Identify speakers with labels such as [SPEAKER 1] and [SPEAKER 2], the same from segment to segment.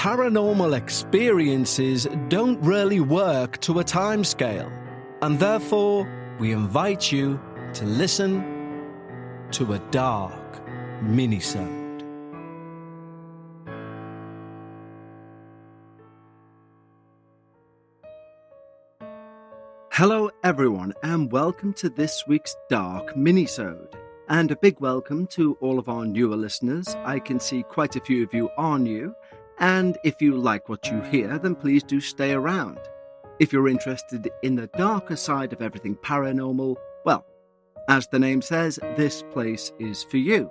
[SPEAKER 1] paranormal experiences don't really work to a timescale, and therefore we invite you to listen to a Dark Minisode.
[SPEAKER 2] Hello everyone, and welcome to this week's Dark Minisode. And a big welcome to all of our newer listeners. I can see quite a few of you are new, and if you like what you hear, then please do stay around. If you're interested in the darker side of everything paranormal, well, as the name says, this place is for you.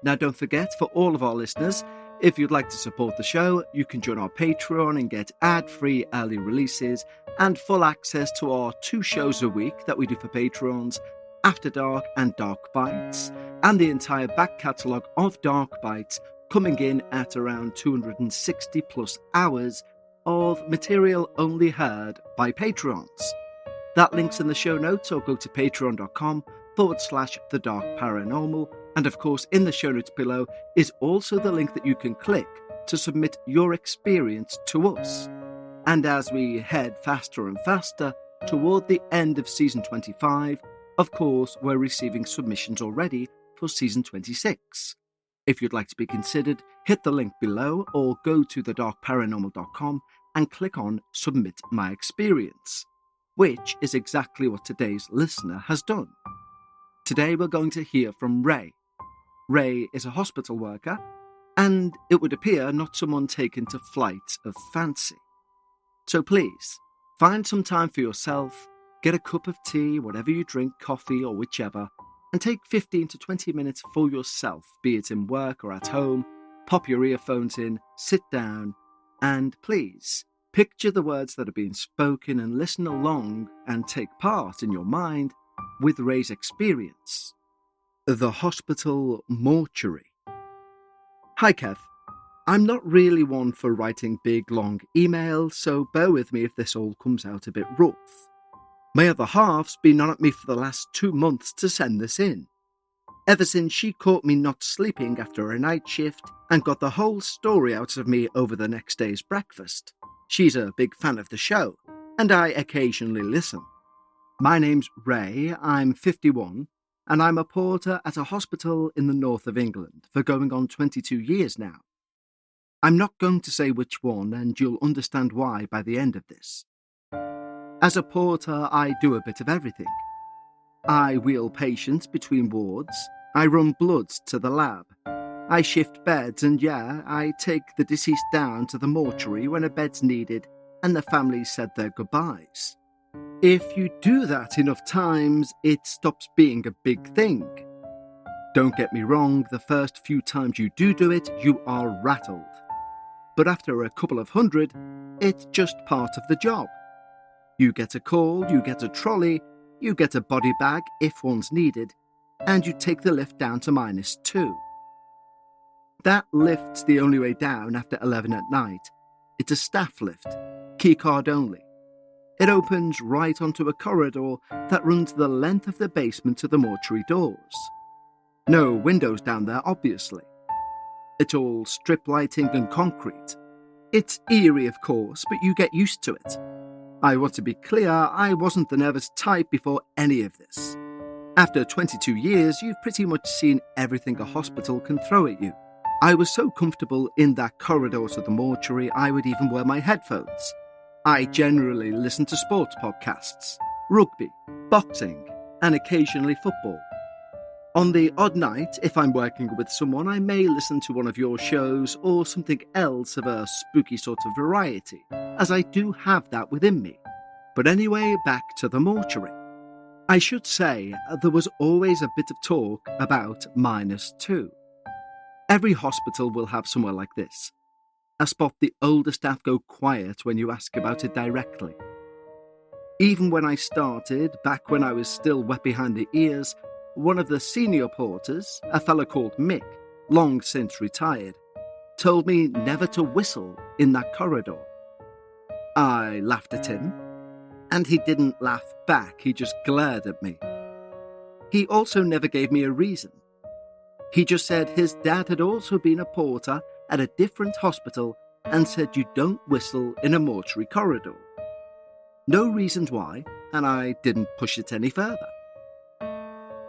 [SPEAKER 2] Now don't forget, for all of our listeners, if you'd like to support the show, you can join our Patreon and get ad-free early releases and full access to our 2 shows a week that we do for Patrons, After Dark and Dark Bites, and the entire back catalogue of Dark Bites, coming in at around 260 plus hours of material only heard by Patrons. That link's in the show notes, or go to patreon.com/The Dark Paranormal. And of course, in the show notes below is also the link that you can click to submit your experience to us. And as we head faster and faster toward the end of Season 25, of course, we're receiving submissions already for Season 26. If you'd like to be considered, hit the link below or go to thedarkparanormal.com and click on Submit My Experience, which is exactly what today's listener has done. Today we're going to hear from Ray. Ray is a hospital worker, and it would appear not someone taken to flights of fancy. So please, find some time for yourself, get a cup of tea, whatever you drink, coffee or whichever, and take 15 to 20 minutes for yourself, be it in work or at home. Pop your earphones in, sit down, and please, picture the words that are being spoken and listen along and take part in your mind with Ray's experience. The Hospital Mortuary. Hi Kev. I'm not really one for writing big long emails, so bear with me if this all comes out a bit rough. My other half's been on at me for the last 2 months to send this in. Ever since she caught me not sleeping after a night shift and got the whole story out of me over the next day's breakfast. She's a big fan of the show, and I occasionally listen. My name's Ray, I'm 51, and I'm a porter at a hospital in the north of England for going on 22 years now. I'm not going to say which one, and you'll understand why by the end of this. As a porter, I do a bit of everything. I wheel patients between wards, I run bloods to the lab, I shift beds, and I take the deceased down to the mortuary when a bed's needed and the families said their goodbyes. If you do that enough times, it stops being a big thing. Don't get me wrong, the first few times you do it, you are rattled. But after a couple of hundred, it's just part of the job. You get a call, you get a trolley, you get a body bag if one's needed, and you take the lift down to -2. That lift's the only way down after 11 at night. It's a staff lift, keycard only. It opens right onto a corridor that runs the length of the basement to the mortuary doors. No windows down there, obviously. It's all strip lighting and concrete. It's eerie, of course, but you get used to it. I want to be clear, I wasn't the nervous type before any of this. After 22 years, you've pretty much seen everything a hospital can throw at you. I was so comfortable in that corridor to the mortuary, I would even wear my headphones. I generally listen to sports podcasts, rugby, boxing, and occasionally football. On the odd night, if I'm working with someone, I may listen to one of your shows or something else of a spooky sort of variety, as I do have that within me. But anyway, back to the mortuary. I should say there was always a bit of talk about -2. Every hospital will have somewhere like this, a spot the older staff go quiet when you ask about it directly. Even when I started, back when I was still wet behind the ears, one of the senior porters, a fella called Mick, long since retired, told me never to whistle in that corridor. I laughed at him, and he didn't laugh back, he just glared at me. He also never gave me a reason. He just said his dad had also been a porter at a different hospital and said you don't whistle in a mortuary corridor. No reasons why, and I didn't push it any further.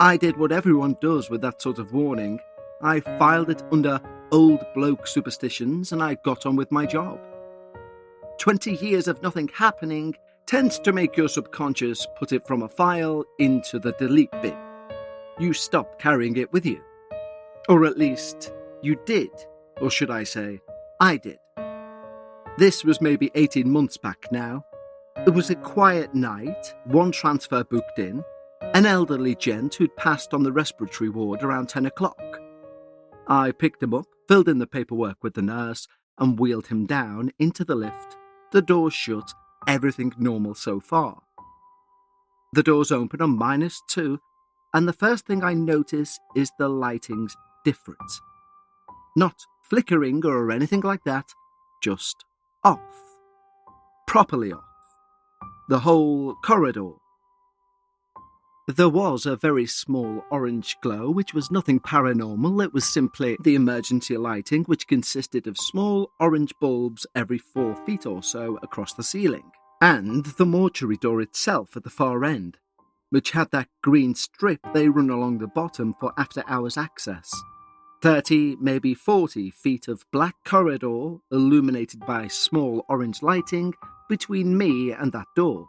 [SPEAKER 2] I did what everyone does with that sort of warning. I filed it under old bloke superstitions and I got on with my job. 20 years of nothing happening tends to make your subconscious put it from a file into the delete bin. You stop carrying it with you. Or at least, you did. Or should I say, I did. This was maybe 18 months back now. It was a quiet night, one transfer booked in, an elderly gent who'd passed on the respiratory ward around 10 o'clock. I picked him up, filled in the paperwork with the nurse, and wheeled him down into the lift. The doors shut, everything normal so far. The doors open on -2, and the first thing I notice is the lighting's different. Not flickering or anything like that, just off. Properly off. The whole corridor. There was a very small orange glow, which was nothing paranormal. It was simply the emergency lighting, which consisted of small orange bulbs every 4 feet or so across the ceiling. And the mortuary door itself at the far end, which had that green strip they run along the bottom for after-hours access. 30, maybe 40 feet of black corridor illuminated by small orange lighting between me and that door.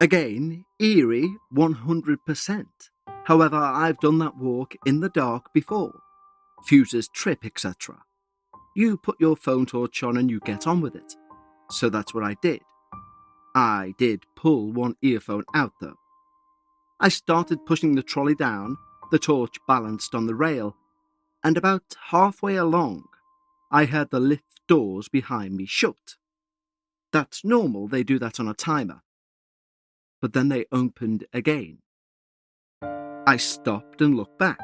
[SPEAKER 2] Again, eerie 100%. However, I've done that walk in the dark before. Fuses trip, etc. You put your phone torch on and you get on with it. So that's what I did. I did pull one earphone out though. I started pushing the trolley down, the torch balanced on the rail, and about halfway along, I heard the lift doors behind me shut. That's normal, they do that on a timer. But then they opened again. I stopped and looked back.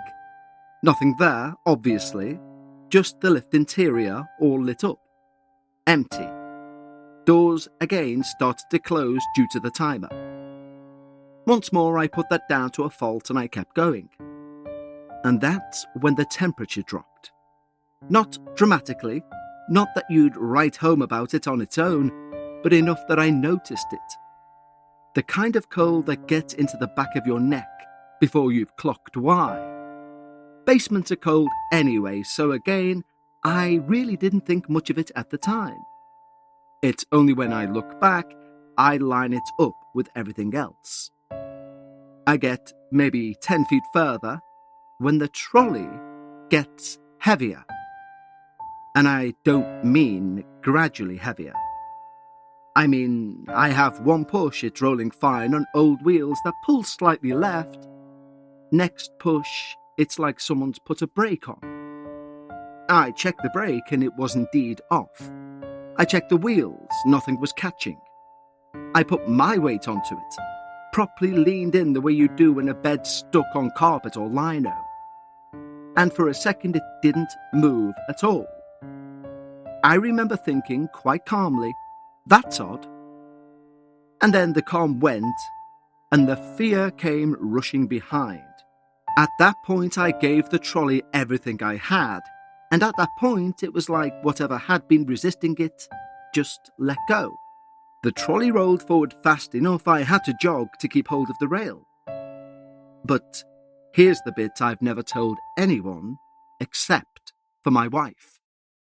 [SPEAKER 2] Nothing there, obviously, just the lift interior all lit up. Empty. Doors again started to close due to the timer. Once more I put that down to a fault and I kept going. And that's when the temperature dropped. Not dramatically, not that you'd write home about it on its own, but enough that I noticed it. The kind of cold that gets into the back of your neck before you've clocked why. Basements are cold anyway, so again, I really didn't think much of it at the time. It's only when I look back, I line it up with everything else. I get maybe 10 feet further when the trolley gets heavier. And I don't mean gradually heavier. I mean, I have one push, it's rolling fine on old wheels that pull slightly left. Next push, it's like someone's put a brake on. I checked the brake and it was indeed off. I checked the wheels, nothing was catching. I put my weight onto it, properly leaned in the way you do when a bed's stuck on carpet or lino. And for a second it didn't move at all. I remember thinking quite calmly, that's odd. And then the calm went, and the fear came rushing behind. At that point, I gave the trolley everything I had, and at that point, it was like whatever had been resisting it just let go. The trolley rolled forward fast enough, I had to jog to keep hold of the rail. But here's the bit I've never told anyone, except for my wife.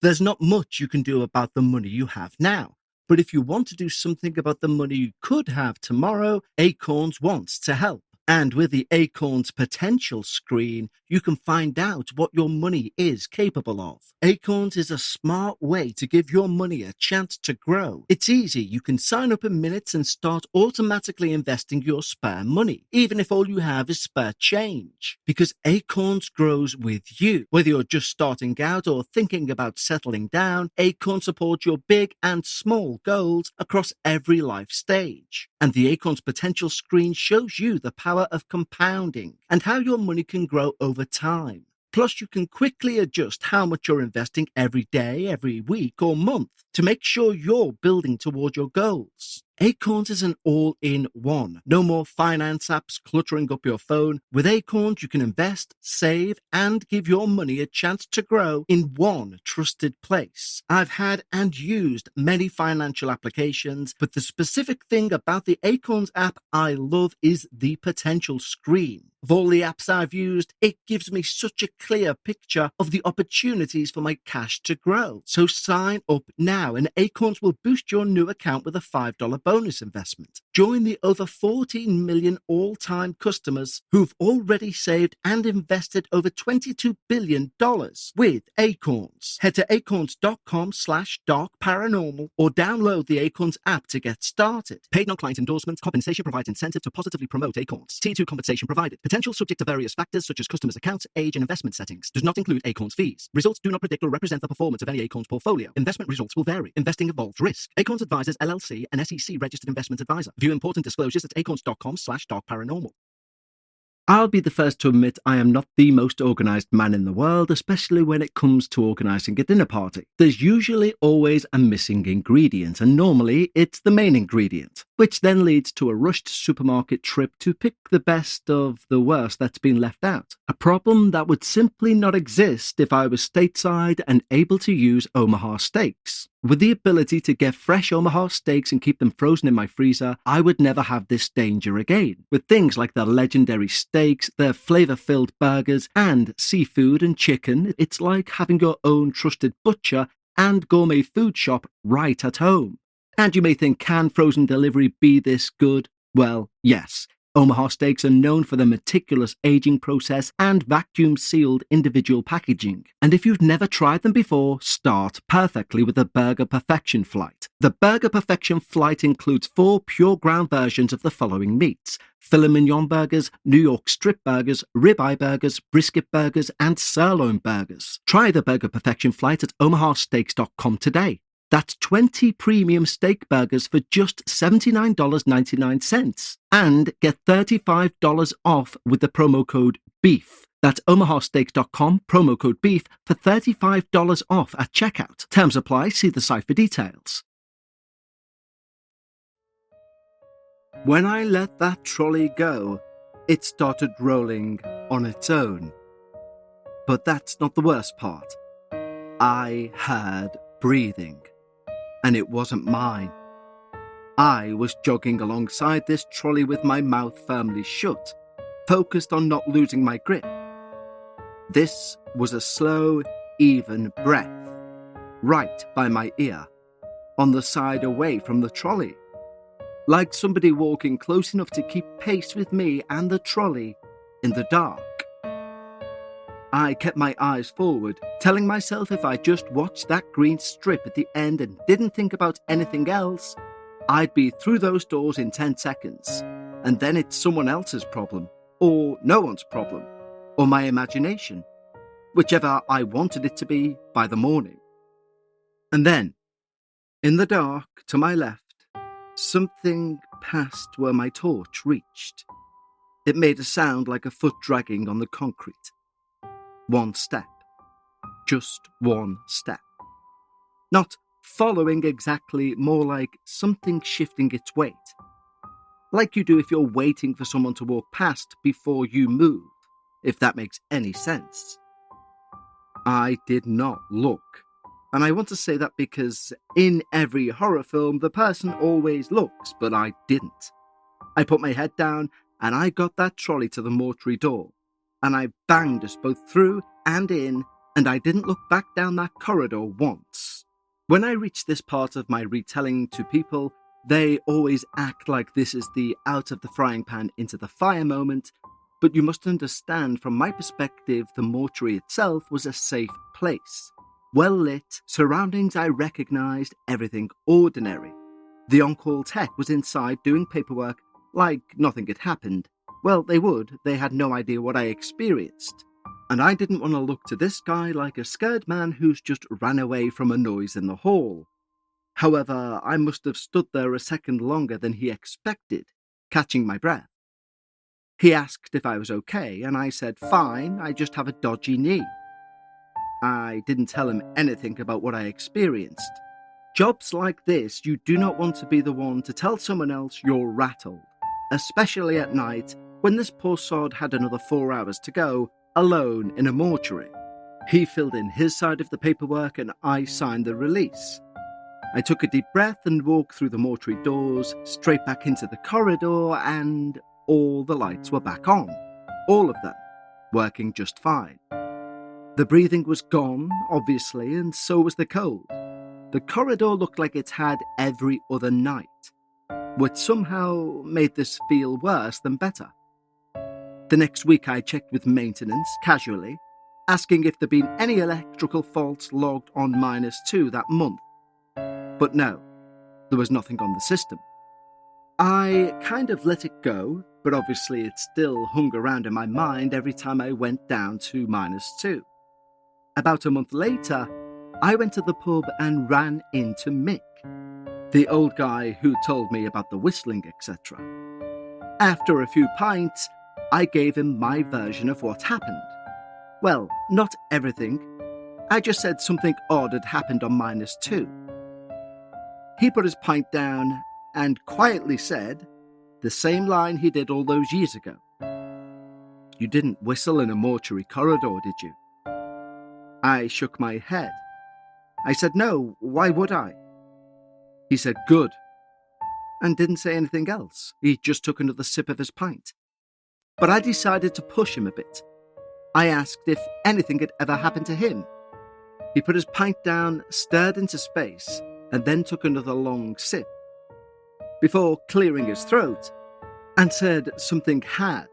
[SPEAKER 2] There's not much you can do about the money you have now. But if you want to do something about the money you could have tomorrow, Acorns wants to help. And with the Acorns Potential screen, you can find out what your money is capable of. Acorns is a smart way to give your money a chance to grow. It's easy. You can sign up in minutes and start automatically investing your spare money, even if all you have is spare change. Because Acorns grows with you. Whether you're just starting out or thinking about settling down, Acorns supports your big and small goals across every life stage. And the Acorns Potential screen shows you the power of compounding and how your money can grow over time. Plus, you can quickly adjust how much you're investing every day, every week or month to make sure you're building toward your goals. Acorns is an all-in-one. No more finance apps cluttering up your phone. With Acorns, you can invest, save, and give your money a chance to grow in one trusted place. I've had and used many financial applications, but the specific thing about the Acorns app I love is the potential screen. Of all the apps I've used, it gives me such a clear picture of the opportunities for my cash to grow. So sign up now and Acorns will boost your new account with a $5 bonus investment. Join the over 14 million all-time customers who've already saved and invested over $22 billion with Acorns. Head to acorns.com/darkparanormal or download the Acorns app to get started. Paid non-client endorsements. Compensation provides incentive to positively promote Acorns. Tier 2 compensation provided. Potential subject to various factors such as customers' accounts, age, and investment settings. Does not include Acorns fees. Results do not predict or represent the performance of any Acorns portfolio. Investment results will vary. Investing involves risk. Acorns Advisors LLC, an SEC registered investment advisor. View important disclosures at acorns.com/darkparanormal. I'll be the first to admit I am not the most organised man in the world, especially when it comes to organising a dinner party. There's usually always a missing ingredient, and normally it's the main ingredient, which then leads to a rushed supermarket trip to pick the best of the worst that's been left out. A problem that would simply not exist if I was stateside and able to use Omaha steaks. With the ability to get fresh Omaha steaks and keep them frozen in my freezer, I would never have this danger again. With things like the legendary steaks, their flavour-filled burgers, and seafood and chicken, it's like having your own trusted butcher and gourmet food shop right at home. And you may think, can frozen delivery be this good? Well, yes. Omaha steaks are known for their meticulous aging process and vacuum-sealed individual packaging. And if you've never tried them before, start perfectly with the Burger Perfection Flight. The Burger Perfection Flight includes 4 pure ground versions of the following meats: filet mignon burgers, New York strip burgers, ribeye burgers, brisket burgers, and sirloin burgers. Try the Burger Perfection Flight at omahasteaks.com today. That's 20 premium steak burgers for just $79.99. And get $35 off with the promo code BEEF. That's omahasteaks.com, promo code BEEF for $35 off at checkout. Terms apply, see the site for details. When I let that trolley go, it started rolling on its own. But that's not the worst part. I heard breathing. And it wasn't mine. I was jogging alongside this trolley with my mouth firmly shut, focused on not losing my grip. This was a slow, even breath, right by my ear, on the side away from the trolley, like somebody walking close enough to keep pace with me and the trolley in the dark. I kept my eyes forward, telling myself if I just watched that green strip at the end and didn't think about anything else, I'd be through those doors in 10 seconds. And then it's someone else's problem, or no one's problem, or my imagination, whichever I wanted it to be by the morning. And then, in the dark to my left, something passed where my torch reached. It made a sound like a foot dragging on the concrete. One step. Just one step. Not following exactly, more like something shifting its weight. Like you do if you're waiting for someone to walk past before you move, if that makes any sense. I did not look. And I want to say that because in every horror film, the person always looks, but I didn't. I put my head down and I got that trolley to the mortuary door. And I banged us both through and in, and I didn't look back down that corridor once. When I reach this part of my retelling to people, they always act like this is the out of the frying pan into the fire moment, but you must understand from my perspective the mortuary itself was a safe place. Well lit, surroundings I recognised, everything ordinary. The on-call tech was inside doing paperwork like nothing had happened. Well, they would. They had no idea what I experienced. And I didn't want to look to this guy like a scared man who's just ran away from a noise in the hall. However, I must have stood there a second longer than he expected, catching my breath. He asked if I was okay, and I said, fine, I just have a dodgy knee. I didn't tell him anything about what I experienced, Jobs like this, you do not want to be the one to tell someone else you're rattled, especially at night when this poor sod had another 4 hours to go, alone in a mortuary. He filled in his side of the paperwork and I signed the release. I took a deep breath and walked through the mortuary doors, straight back into the corridor, and all the lights were back on. All of them, working just fine. The breathing was gone, obviously, and so was the cold. The corridor looked like it's had every other night, which somehow made this feel worse than better. The next week I checked with maintenance, casually, asking if there'd been any electrical faults logged on -2 that month. But no, there was nothing on the system. I kind of let it go, but obviously it still hung around in my mind every time I went down to -2. About a month later, I went to the pub and ran into Mick, the old guy who told me about the whistling, etc. After a few pints, I gave him my version of what happened. Well, not everything. I just said something odd had happened on -2. He put his pint down and quietly said the same line he did all those years ago. "You didn't whistle in a mortuary corridor, did you?" I shook my head. I said, "No, why would I?" He said, "Good," and didn't say anything else. He just took another sip of his pint. But I decided to push him a bit. I asked if anything had ever happened to him. He put his pint down, stared into space, and then took another long sip, before clearing his throat, and said something had,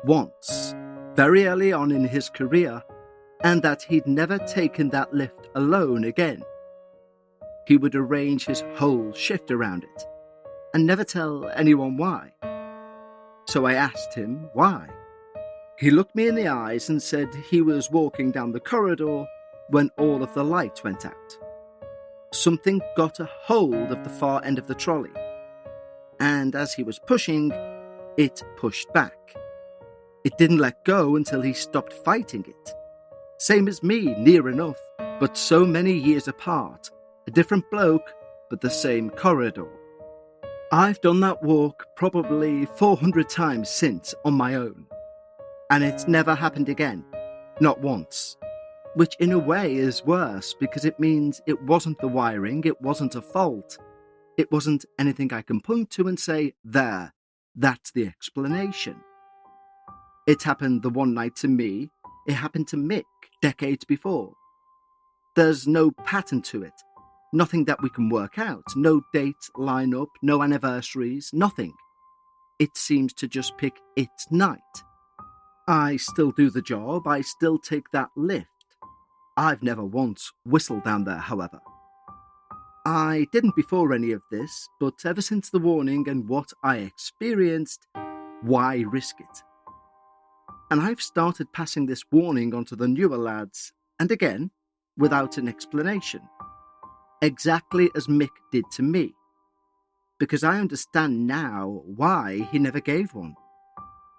[SPEAKER 2] once, very early on in his career, and that he'd never taken that lift alone again. He would arrange his whole shift around it, and never tell anyone why. So I asked him why. He looked me in the eyes and said he was walking down the corridor when all of the lights went out. Something got a hold of the far end of the trolley, and as he was pushing, it pushed back. It didn't let go until he stopped fighting it. Same as me, near enough, but so many years apart. A different bloke, but the same corridor. I've done that walk probably 400 times since on my own, and it's never happened again, not once. Which in a way is worse because it means it wasn't the wiring, it wasn't a fault. It wasn't anything I can point to and say, there, that's the explanation. It happened the one night to me, it happened to Mick decades before. There's no pattern to it, nothing that we can work out, no dates line up, no anniversaries, nothing. It seems to just pick its night. I still do the job, I still take that lift. I've never once whistled down there, however. I didn't before any of this, but ever since the warning and what I experienced, why risk it? And I've started passing this warning onto the newer lads, and again, without an explanation. Exactly as Mick did to me. Because I understand now why he never gave one.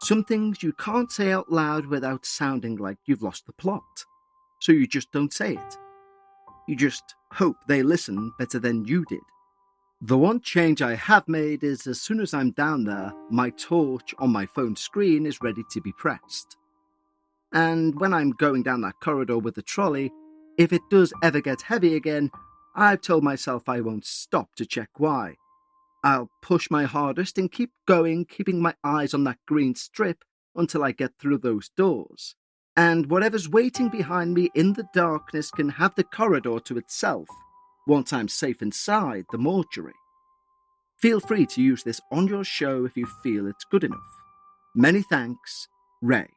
[SPEAKER 2] Some things you can't say out loud without sounding like you've lost the plot. So you just don't say it. You just hope they listen better than you did. The one change I have made is as soon as I'm down there, my torch on my phone screen is ready to be pressed. And when I'm going down that corridor with the trolley, if it does ever get heavy again, I've told myself I won't stop to check why. I'll push my hardest and keep going, keeping my eyes on that green strip until I get through those doors. And whatever's waiting behind me in the darkness can have the corridor to itself once I'm safe inside the mortuary. Feel free to use this on your show if you feel it's good enough. Many thanks, Ray.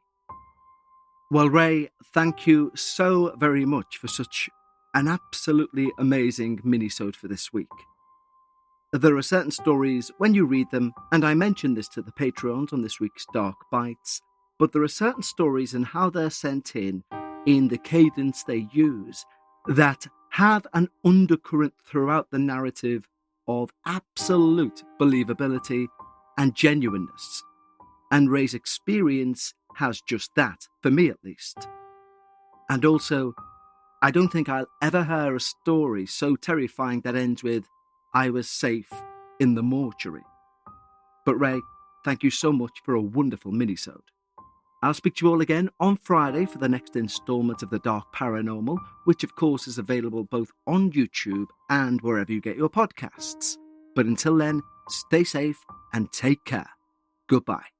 [SPEAKER 2] Well, Ray, thank you so very much for such an absolutely amazing minisode for this week. There are certain stories, when you read them, and I mentioned this to the Patreons on this week's Dark Bites, but there are certain stories and how they're sent in the cadence they use, that have an undercurrent throughout the narrative of absolute believability and genuineness. And Ray's experience has just that, for me at least. And also, I don't think I'll ever hear a story so terrifying that ends with, I was safe in the mortuary. But Ray, thank you so much for a wonderful minisode. I'll speak to you all again on Friday for the next instalment of the Dark Paranormal, which of course is available both on YouTube and wherever you get your podcasts. But until then, stay safe and take care. Goodbye.